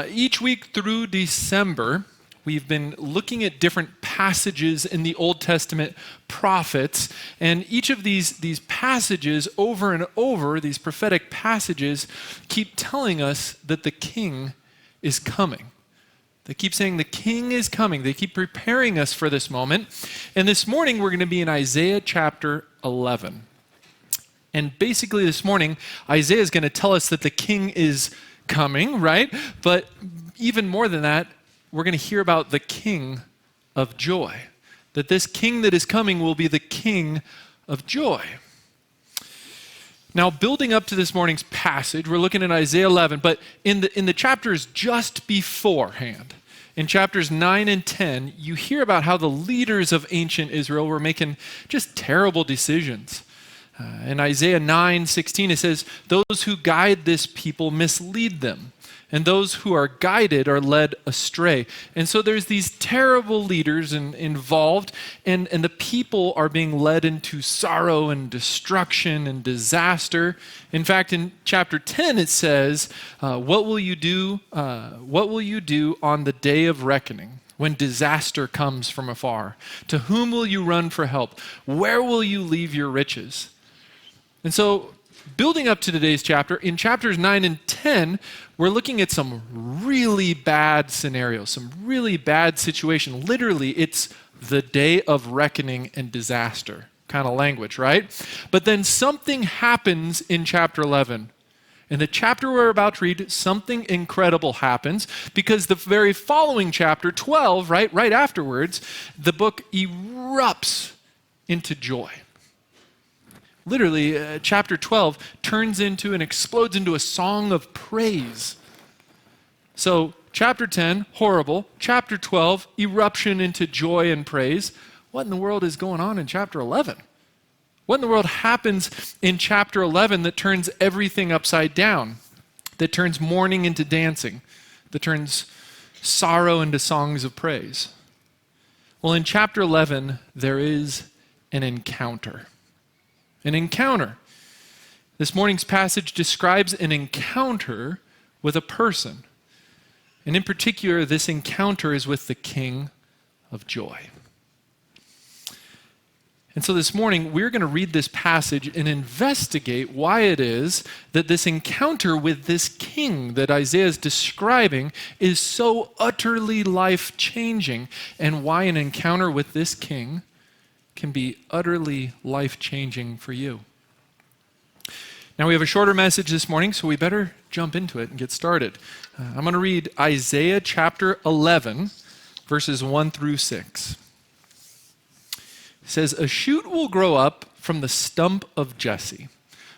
Each week through December, we've been looking at different passages in the Old Testament prophets, and each of these passages over and over, these prophetic passages, keep telling us that the king is coming. They keep saying the king is coming. They keep preparing us for this moment. And this morning, we're going to be in Isaiah chapter 11. And basically this morning, Isaiah is going to tell us that the king is coming, right? But even more than that, we're going to hear about the king of joy. That this king that is coming will be the king of joy. Now, building up to this morning's passage, we're looking at Isaiah 11, but in the chapters just beforehand, in chapters 9 and 10, you hear about how the leaders of ancient Israel were making just terrible decisions. In Isaiah 9:16, it says, "Those who guide this people mislead them, and those who are guided are led astray." And so there's these terrible leaders involved, and the people are being led into sorrow and destruction and disaster. In fact, in chapter 10, it says, what will you do on the day of reckoning, when disaster comes from afar? To whom will you run for help? Where will you leave your riches? And so, building up to today's chapter, in chapters 9 and 10, we're looking at some really bad scenarios, some really bad situation. Literally, it's the day of reckoning and disaster kind of language, right? But then something happens in chapter 11. In the chapter we're about to read, something incredible happens, because the very following chapter, 12, right afterwards, the book erupts into joy. Literally, chapter 12 turns into and explodes into a song of praise. So, chapter 10, horrible. Chapter 12, eruption into joy and praise. What in the world is going on in chapter 11? What in the world happens in chapter 11 that turns everything upside down? That turns mourning into dancing? That turns sorrow into songs of praise? Well, in chapter 11, there is an encounter. An encounter. This morning's passage describes an encounter with a person. And in particular, this encounter is with the King of Joy. And so this morning, we're going to read this passage and investigate why it is that this encounter with this king that Isaiah is describing is so utterly life-changing, and why an encounter with this king can be utterly life-changing for you. Now, we have a shorter message this morning, so we better jump into it and get started. I'm going to read Isaiah chapter 11, verses 1 through 6. It says, "A shoot will grow up from the stump of Jesse.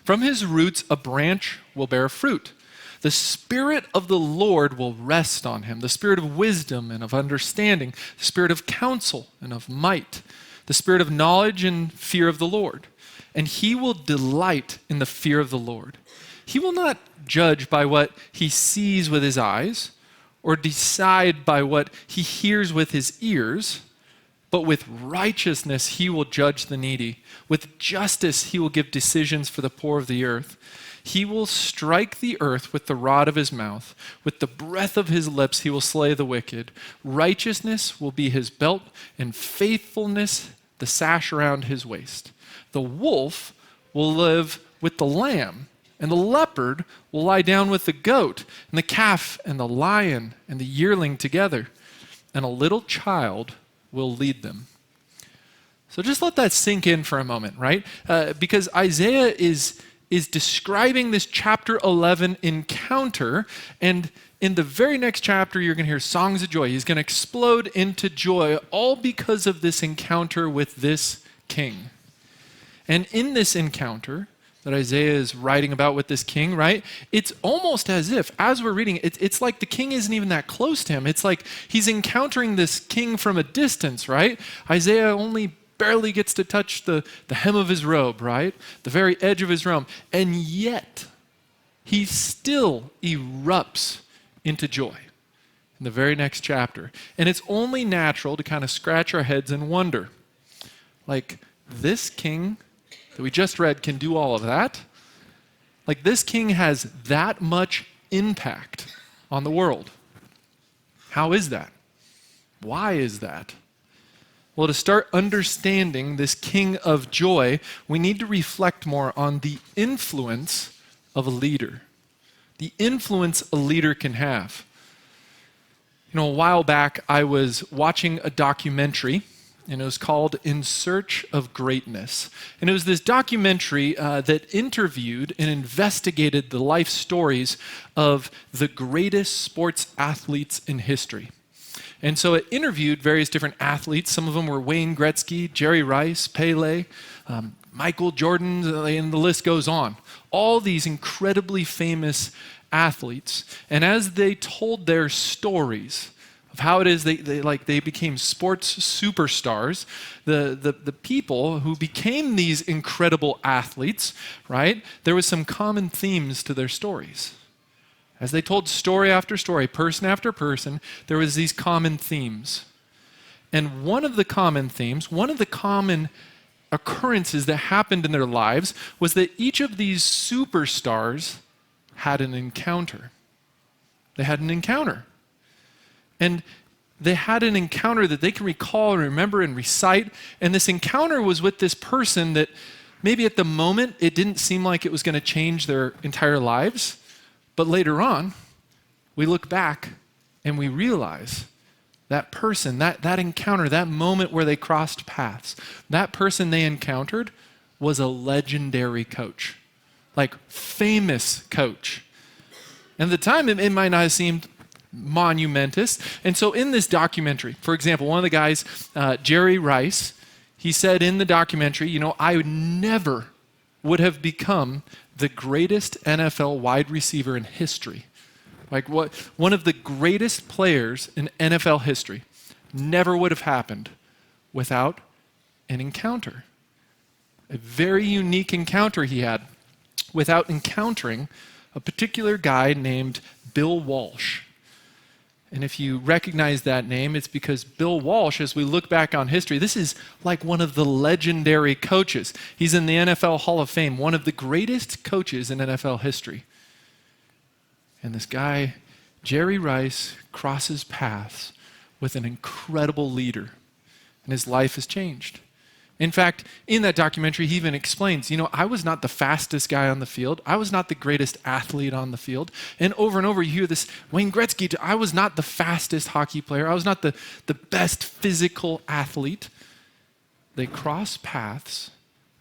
From his roots a branch will bear fruit. The Spirit of the Lord will rest on him, the Spirit of wisdom and of understanding, the Spirit of counsel and of might, the Spirit of knowledge and fear of the Lord. And he will delight in the fear of the Lord. He will not judge by what he sees with his eyes, or decide by what he hears with his ears, but with righteousness he will judge the needy. With justice he will give decisions for the poor of the earth. He will strike the earth with the rod of his mouth. With the breath of his lips he will slay the wicked. Righteousness will be his belt, and faithfulness the sash around his waist. The wolf will live with the lamb, and the leopard will lie down with the goat, and the calf and the lion and the yearling together, and a little child will lead them." So just let that sink in for a moment, right? Because Isaiah is describing this chapter 11 encounter, and in the very next chapter, you're going to hear songs of joy. He's going to explode into joy, all because of this encounter with this king. And in this encounter that Isaiah is writing about with this king, right, it's almost as if, as we're reading, it's like the king isn't even that close to him. It's like he's encountering this king from a distance, right? Isaiah only barely gets to touch the hem of his robe, right? The very edge of his robe. And yet, he still erupts into joy in the very next chapter. And it's only natural to kind of scratch our heads and wonder, like, this king that we just read can do all of that? Like, this king has that much impact on the world. How is that? Why is that? Well, to start understanding this king of joy, we need to reflect more on the influence of a leader. The influence a leader can have. A while back, I was watching a documentary, and it was called In Search of Greatness. And it was this documentary that interviewed and investigated the life stories of the greatest sports athletes in history. And so it interviewed various different athletes. Some of them were Wayne Gretzky, Jerry Rice, Pele, Michael Jordan, and the list goes on. All these incredibly famous athletes. And as they told their stories of how it is they became sports superstars, the people who became these incredible athletes, right? There was some common themes to their stories. As they told story after story, person after person, there was these common themes. And one of the common themes, one of the common occurrences that happened in their lives was that each of these superstars had an encounter. They had an encounter. And they had an encounter that they can recall and remember and recite. And this encounter was with this person that maybe at the moment it didn't seem like it was going to change their entire lives. But later on, we look back and we realize that person, that encounter, that moment where they crossed paths, that person they encountered was a legendary coach, like famous coach. And at the time, it might not have seemed monumentous. And so in this documentary, for example, one of the guys, Jerry Rice, he said in the documentary, I never would have become the greatest NFL wide receiver in history. One of the greatest players in NFL history never would have happened without an encounter. A very unique encounter he had without encountering a particular guy named Bill Walsh. And if you recognize that name, it's because Bill Walsh, as we look back on history, this is like one of the legendary coaches. He's in the NFL Hall of Fame, one of the greatest coaches in NFL history. And this guy, Jerry Rice, crosses paths with an incredible leader, and his life has changed. In fact, in that documentary, he even explains, I was not the fastest guy on the field. I was not the greatest athlete on the field. And over, you hear this, Wayne Gretzky, I was not the fastest hockey player. I was not the best physical athlete. They cross paths.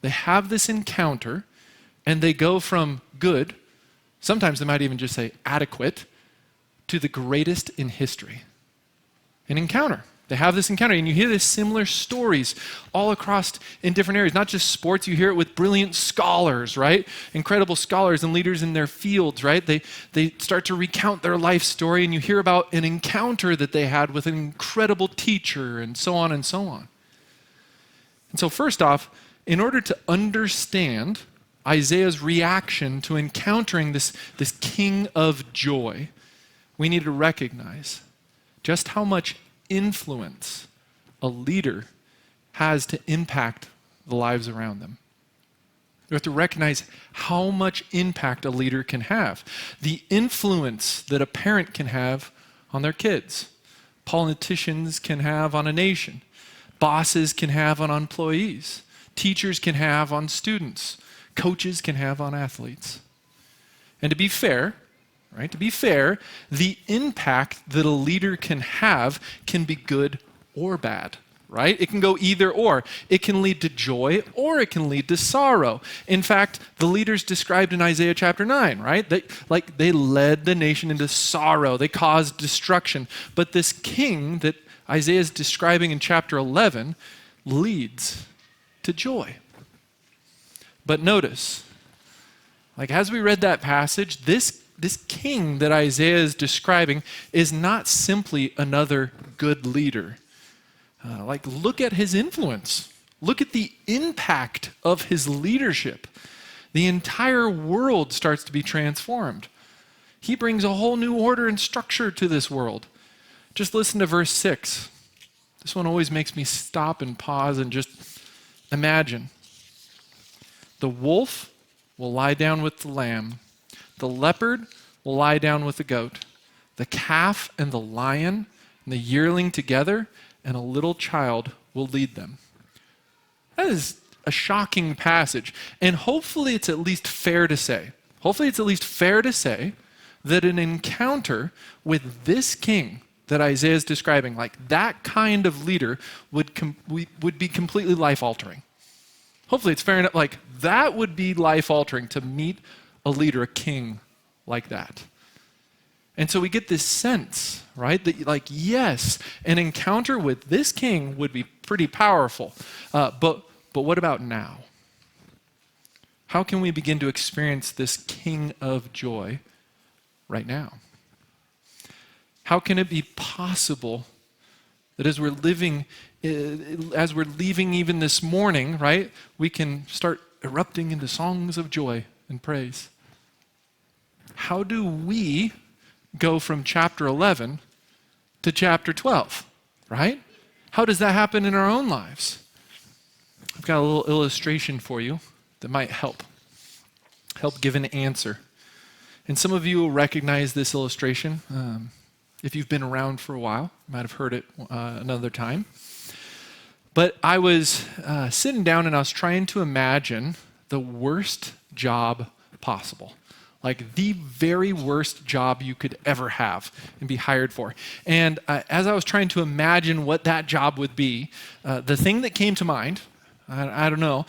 They have this encounter, and they go from good, sometimes they might even just say adequate, to the greatest in history. An encounter. They have this encounter, and you hear these similar stories all across in different areas, not just sports. You hear it with brilliant scholars, right? Incredible scholars and leaders in their fields, right? They start to recount their life story, and you hear about an encounter that they had with an incredible teacher, and so on and so on. And so first off, in order to understand Isaiah's reaction to encountering this king of joy, we need to recognize just how much influence a leader has to impact the lives around them. You have to recognize how much impact a leader can have. The influence that a parent can have on their kids, politicians can have on a nation, bosses can have on employees, teachers can have on students, coaches can have on athletes. And to be fair, right? To be fair, the impact that a leader can have can be good or bad, right? It can go either or. It can lead to joy or it can lead to sorrow. In fact, the leaders described in Isaiah chapter 9, right? They led the nation into sorrow. They caused destruction. But this king that Isaiah is describing in chapter 11 leads to joy. But notice, as we read that passage, this king that Isaiah is describing is not simply another good leader. Look at his influence. Look at the impact of his leadership. The entire world starts to be transformed. He brings a whole new order and structure to this world. Just listen to verse 6. This one always makes me stop and pause and just imagine. The wolf will lie down with the lamb. The leopard will lie down with the goat. The calf and the lion and the yearling together, and a little child will lead them. That is a shocking passage. And hopefully it's at least fair to say, that an encounter with this king that Isaiah is describing, like that kind of leader, would be completely life-altering. Hopefully it's fair enough, like that would be life-altering to meet a leader, a king like that. And so we get this sense, right, that like, yes, an encounter with this king would be pretty powerful. But what about now? How can we begin to experience this King of joy right now? How can it be possible that as we're leaving even this morning, right, we can start erupting into songs of joy and praise? How do we go from chapter 11 to chapter 12, right? How does that happen in our own lives? I've got a little illustration for you that might help give an answer. And some of you will recognize this illustration. If you've been around for a while, you might have heard it another time. But I was sitting down and I was trying to imagine the worst job possible. Like the very worst job you could ever have and be hired for. And as I was trying to imagine what that job would be, the thing that came to mind, I don't know,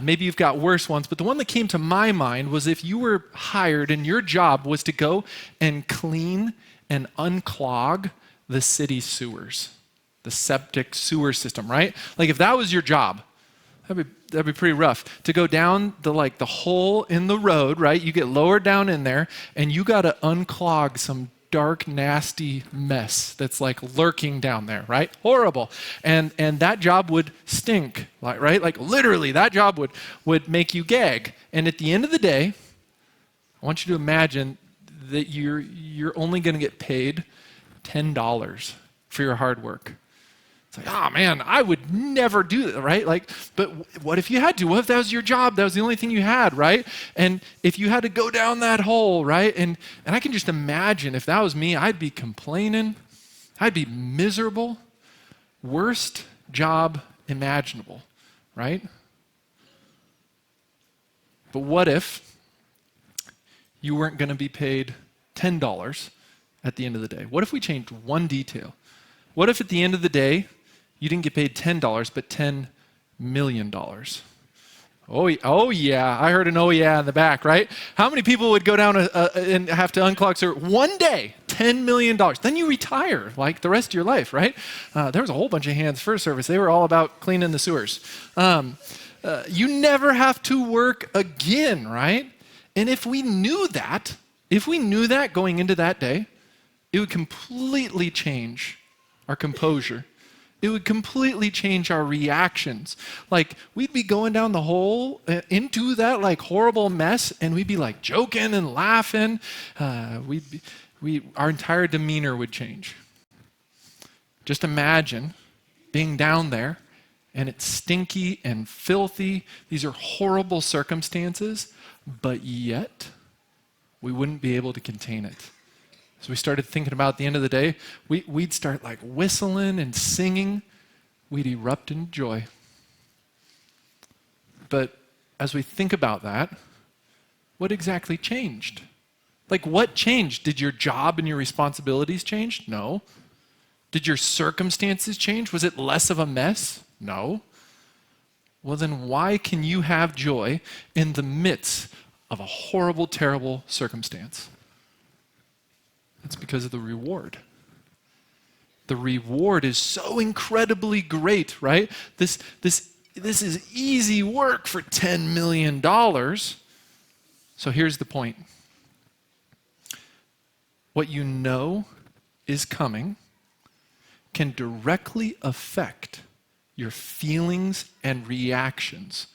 maybe you've got worse ones, but the one that came to my mind was if you were hired and your job was to go and clean and unclog the city sewers, the septic sewer system, right? Like if that was your job, that'd be pretty rough. To go down the hole in the road, right? You get lowered down in there and you got to unclog some dark, nasty mess that's like lurking down there, right? Horrible. And that job would stink, right? Like literally that job would make you gag. And at the end of the day, I want you to imagine that you're only going to get paid $10 for your hard work. It's like, oh man, I would never do that, right? Like, but what if you had to? What if that was your job? That was the only thing you had, right? And if you had to go down that hole, right? And I can just imagine if that was me, I'd be complaining. I'd be miserable. Worst job imaginable, right? But what if you weren't going to be paid $10 at the end of the day? What if we changed one detail? What if at the end of the day, you didn't get paid $10, but $10 million? Oh yeah, I heard an oh yeah in the back, right? How many people would go down and have to unclog sewer one day? $10 million. Then you retire like the rest of your life, right? There was a whole bunch of hands first service. They were all about cleaning the sewers. You never have to work again, right? And if we knew that going into that day, it would completely change our composure. It would completely change our reactions. Like we'd be going down the hole into that like horrible mess and we'd be like joking and laughing. Our entire demeanor would change. Just imagine being down there and it's stinky and filthy. These are horrible circumstances, but yet we wouldn't be able to contain it. So we started thinking about at the end of the day, we'd start like whistling and singing. We'd erupt in joy. But as we think about that, what exactly changed? Like what changed? Did your job and your responsibilities change? No. Did your circumstances change? Was it less of a mess? No. Well, then why can you have joy in the midst of a horrible, terrible circumstance? It's because of the reward. The reward is so incredibly great, right? This is easy work for $10 million. So here's the point. What you know is coming can directly affect your feelings and reactions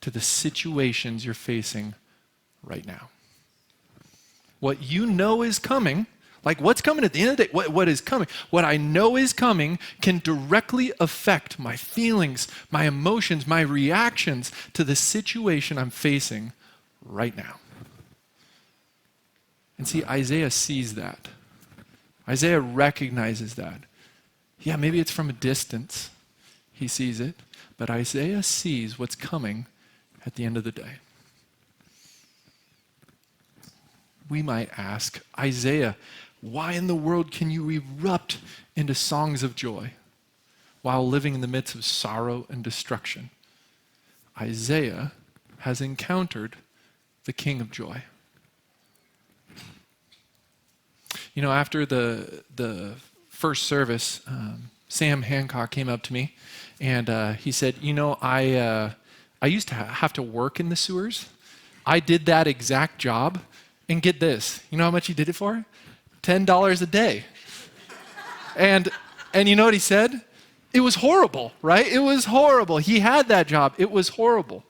to the situations you're facing right now. What you know is coming, like what's coming at the end of the day, what is coming, what I know is coming can directly affect my feelings, my emotions, my reactions to the situation I'm facing right now. And see, Isaiah sees that. Isaiah recognizes that. Yeah, maybe it's from a distance. He sees it, but Isaiah sees what's coming at the end of the day. We might ask, Isaiah, why in the world can you erupt into songs of joy while living in the midst of sorrow and destruction? Isaiah has encountered the King of joy. You know, after the first service, Sam Hancock came up to me and he said, you know, I used to have to work in the sewers. I did that exact job, and get this, you know how much he did it for? $10 a day. And you know what he said? It was horrible, right? It was horrible. He had that job. It was horrible.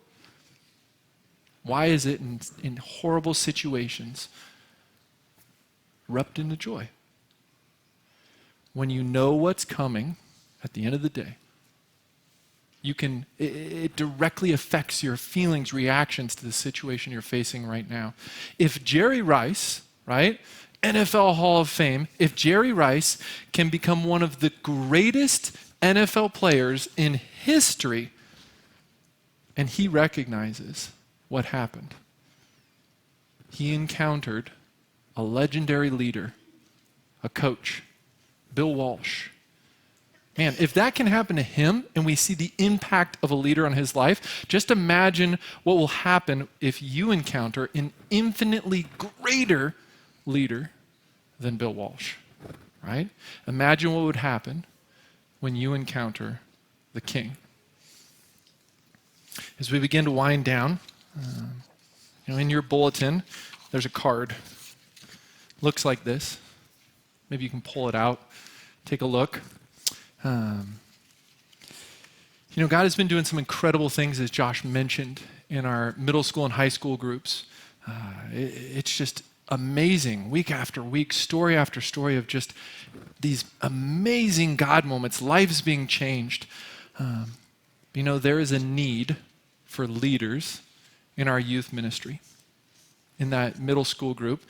Why is it in horrible situations erupt into joy? When you know what's coming at the end of the day, it directly affects your feelings, reactions to the situation you're facing right now. If Jerry Rice, right, NFL Hall of Fame, if Jerry Rice can become one of the greatest NFL players in history, and he recognizes what happened. He encountered a legendary leader, a coach, Bill Walsh. Man, if that can happen to him and we see the impact of a leader on his life, just imagine what will happen if you encounter an infinitely greater leader than Bill Walsh, right? Imagine what would happen when you encounter the King. As we begin to wind down, in your bulletin, there's a card. Looks like this. Maybe you can pull it out, take a look. God has been doing some incredible things, as Josh mentioned, in our middle school and high school groups. It's just amazing, week after week, story after story of just these amazing God moments, lives being changed. There is a need for leaders in our youth ministry, in that middle school group.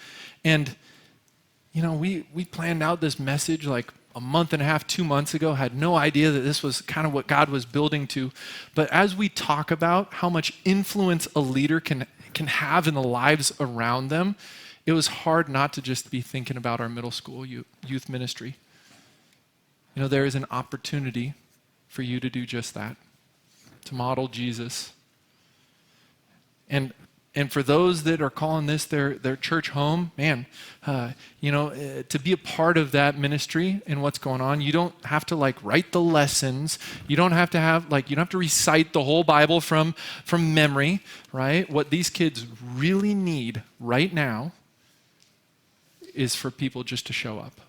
And, we planned out this message like a month and a half, 2 months ago, had no idea that this was kind of what God was building to. But as we talk about how much influence a leader can have in the lives around them, it was hard not to just be thinking about our middle school youth ministry. There is an opportunity for you to do just that, to model Jesus. And for those that are calling this their church home, man, to be a part of that ministry and what's going on, you don't have to write the lessons. You don't have to recite the whole Bible from memory, right? What these kids really need right now is for people just to show up,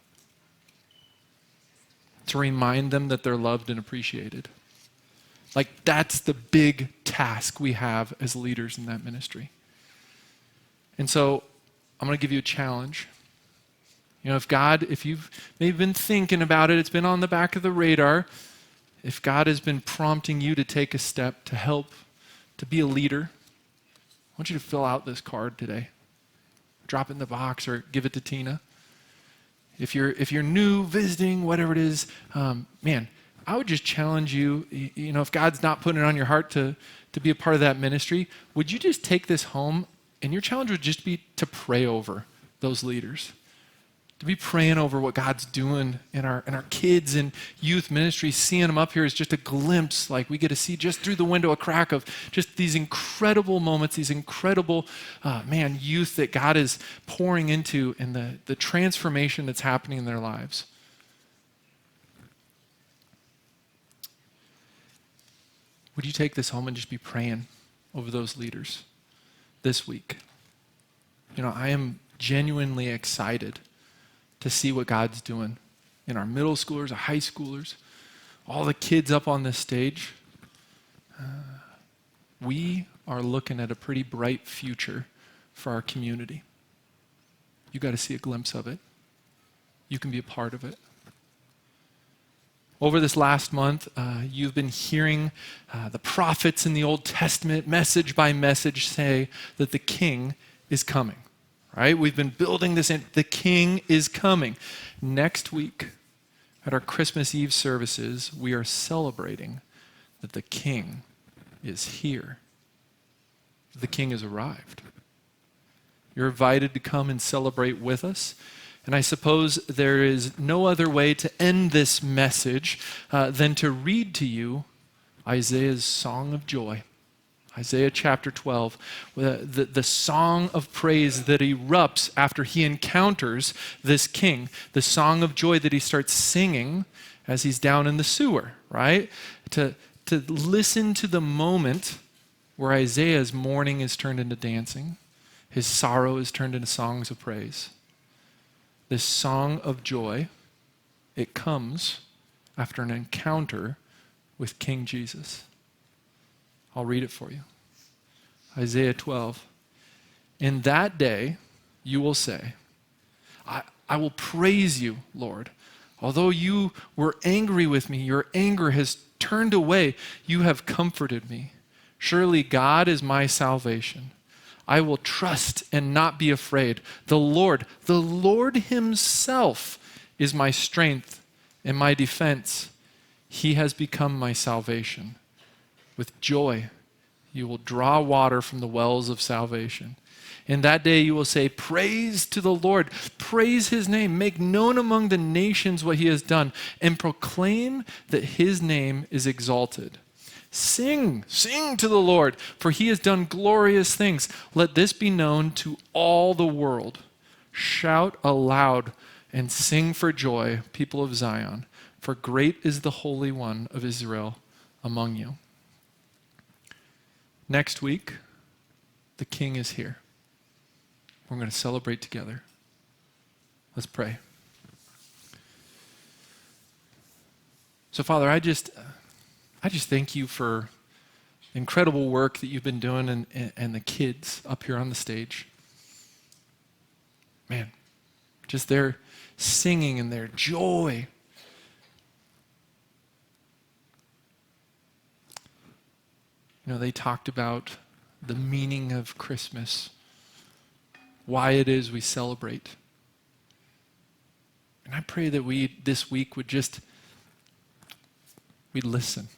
to remind them that they're loved and appreciated. That's the big task we have as leaders in that ministry. And so I'm going to give you a challenge. If you've maybe been thinking about it, it's been on the back of the radar, if God has been prompting you to take a step to help, to be a leader, I want you to fill out this card today. Drop it in the box or give it to Tina. If you're new, visiting, whatever it is, I would just challenge you, if God's not putting it on your heart to be a part of that ministry, would you just take this home? And your challenge would just be to pray over those leaders, to be praying over what God's doing in our kids and youth ministry. Seeing them up here is just a glimpse, we get to see just through the window a crack of just these incredible moments, these incredible, youth that God is pouring into and the transformation that's happening in their lives. Would you take this home and just be praying over those leaders this week? I am genuinely excited to see what God's doing in our middle schoolers, our high schoolers, all the kids up on this stage. We are looking at a pretty bright future for our community. You got to see a glimpse of it. You can be a part of it. Over this last month, you've been hearing the prophets in the Old Testament, message by message, say that the King is coming. right? We've been building this in. The King is coming. Next week, at our Christmas Eve services, we are celebrating that the King is here. The King has arrived. You're invited to come and celebrate with us. And I suppose there is no other way to end this message than to read to you Isaiah's Song of Joy. Isaiah chapter 12, the song of praise that erupts after he encounters this king, the song of joy that he starts singing as he's down in the sewer, right? To listen to the moment where Isaiah's mourning is turned into dancing, his sorrow is turned into songs of praise. This song of joy, it comes after an encounter with King Jesus. I'll read it for you. Isaiah 12. In that day you will say, I will praise you, Lord. Although you were angry with me, your anger has turned away. You have comforted me. Surely God is my salvation. I will trust and not be afraid. The Lord himself is my strength and my defense. He has become my salvation. With joy, you will draw water from the wells of salvation. In that day you will say, praise to the Lord. Praise his name. Make known among the nations what he has done, and proclaim that his name is exalted. Sing to the Lord, for he has done glorious things. Let this be known to all the world. Shout aloud and sing for joy, people of Zion, for great is the Holy One of Israel among you. Next week, the King is here. We're going to celebrate together. Let's pray. So, Father, I just thank you for the incredible work that you've been doing and the kids up here on the stage. Man, just their singing and their joy. You know, they talked about the meaning of Christmas, why it is we celebrate. And I pray that we, this week, we'd listen.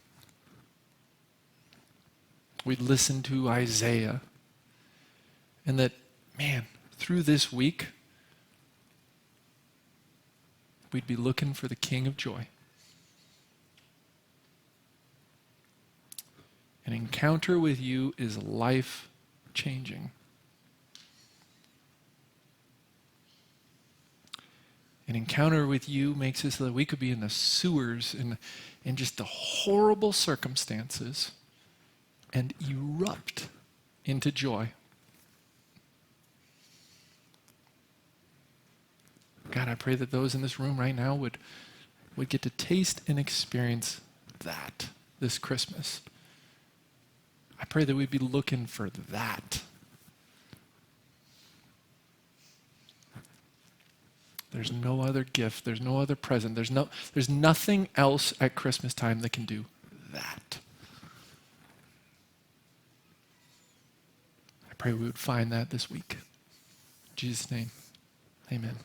We'd listen to Isaiah. And that, man, through this week, we'd be looking for the King of joy. An encounter with you is life-changing. An encounter with you makes it so that we could be in the sewers in just the horrible circumstances and erupt into joy. God, I pray that those in this room right now would get to taste and experience that this Christmas. I pray that we'd be looking for that. There's no other gift. There's no other present. There's nothing else at Christmas time that can do that. I pray we would find that this week. In Jesus' name, amen.